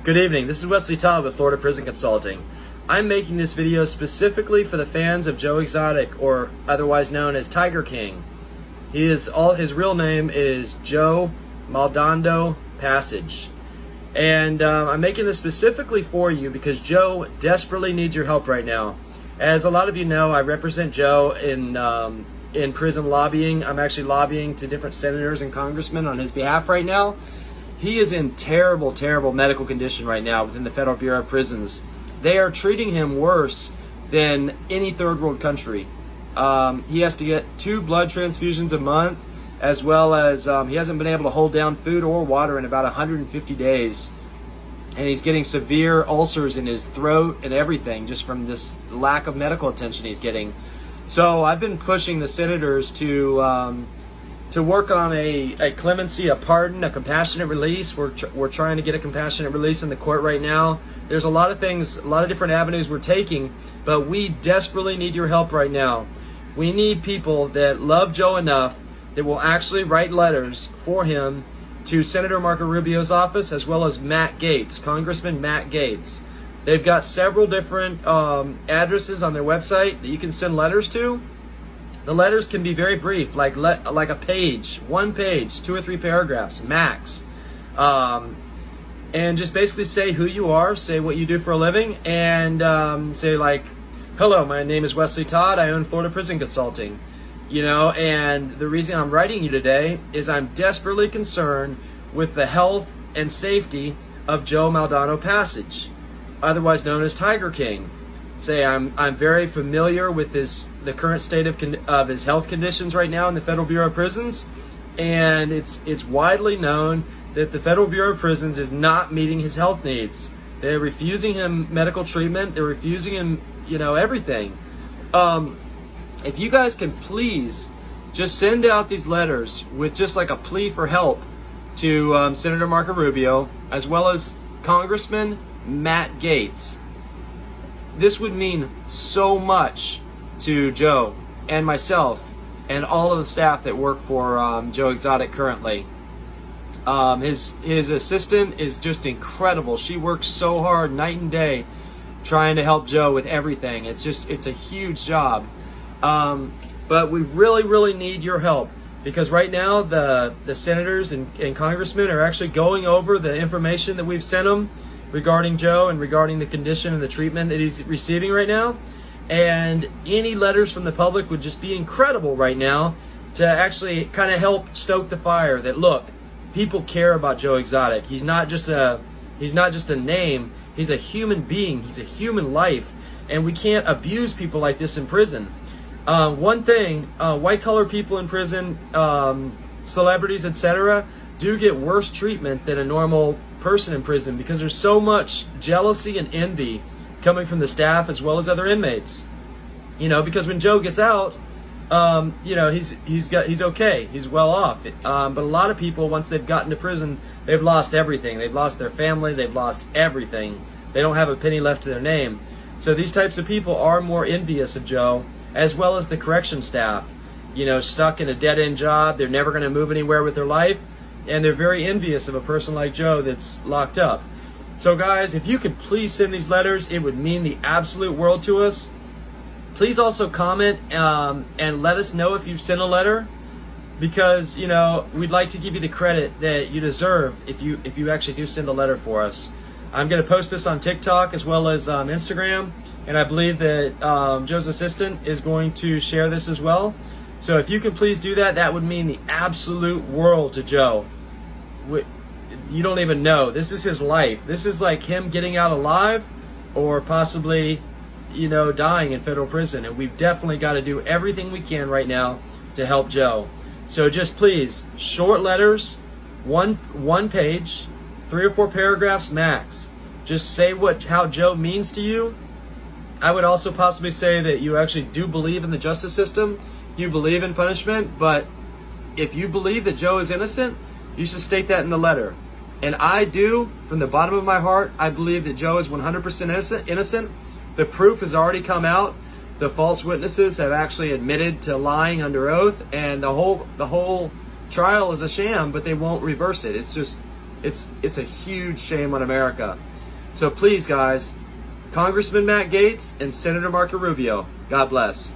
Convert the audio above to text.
Good evening, this is Wesley with Florida Prison Consulting. I'm making this video specifically for the fans of Joe Exotic, or otherwise known as Tiger King. His real name is Joe Maldonado-Passage. And I'm making this specifically for you because Joe desperately needs your help right now. As a lot of you know, I represent Joe in prison lobbying. I'm actually lobbying to different senators and congressmen on his behalf right now. He is in terrible, terrible medical condition right now within the Federal Bureau of Prisons. They are treating him worse than any third world country. He has to get 2 blood transfusions a month, as well as he hasn't been able to hold down food or water in about 150 days. And he's getting severe ulcers in his throat and everything just from this lack of medical attention he's getting. So I've been pushing the senators to work on a clemency, a pardon, a compassionate release. We're trying to get a compassionate release in the court right now. There's a lot of things, a lot of different avenues we're taking, but we desperately need your help right now. We need people that love Joe enough that will actually write letters for him to Senator Marco Rubio's office, as well as Matt Gaetz, Congressman Matt Gaetz. They've got several different addresses on their website that you can send letters to. The letters can be very brief, like a page, 1 page, 2 or 3 paragraphs, max. And just basically say who you are, say what you do for a living, and say like, hello, my name is Wesley Todd, I own Florida Prison Consulting. You know, and the reason I'm writing you today is I'm desperately concerned with the health and safety of Joe Maldonado-Passage, otherwise known as Tiger King. Say I'm very familiar with the current state of his health conditions right now in the Federal Bureau of Prisons, and it's widely known that the Federal Bureau of Prisons is not meeting his health needs. They're refusing him medical treatment. They're refusing him, everything. If you guys can please just send out these letters with just like a plea for help to Senator Marco Rubio, as well as Congressman Matt Gaetz. This would mean so much to Joe and myself and all of the staff that work for Joe Exotic currently. His assistant is just incredible. She works so hard night and day trying to help Joe with everything. It's a huge job. But we really need your help, because right now the senators and congressmen are actually going over the information that we've sent them regarding Joe and regarding the condition and the treatment that he's receiving right now. And any letters from the public would just be incredible right now to actually kind of help stoke the fire that, look, people care about Joe Exotic. He's not just a name. He's a human being. He's a human life. And we can't abuse people like this in prison. One thing, white-collar people in prison, celebrities, etc., do get worse treatment than a normal person in prison because there's so much jealousy and envy coming from the staff as well as other inmates. Because when Joe gets out, he's okay, he's well off. But a lot of people, once they've gotten to prison, they've lost everything. They've lost their family. They've lost everything. They don't have a penny left to their name. So these types of people are more envious of Joe, as well as the correction staff, stuck in a dead-end job. They're never going to move anywhere with their life, and they're very envious of a person like Joe that's locked up. So guys, if you could please send these letters, it would mean the absolute world to us. Please also comment and let us know if you've sent a letter, because we'd like to give you the credit that you deserve if you actually do send a letter for us. I'm going to post this on TikTok as well as Instagram. And I believe that Joe's assistant is going to share this as well. So if you can please do that, that would mean the absolute world to Joe. You don't even know. This is his life. This is like him getting out alive, or possibly, dying in federal prison. And we've definitely got to do everything we can right now to help Joe. So just please, short letters, one page, 3 or 4 paragraphs max. Just say how Joe means to you. I would also possibly say that you actually do believe in the justice system, you believe in punishment, but if you believe that Joe is innocent, you should state that in the letter. And I do, from the bottom of my heart, I believe that Joe is 100% innocent. The proof has already come out. The false witnesses have actually admitted to lying under oath, and the whole trial is a sham, but they won't reverse it. It's a huge shame on America. So please, guys, Congressman Matt Gaetz and Senator Marco Rubio, God bless.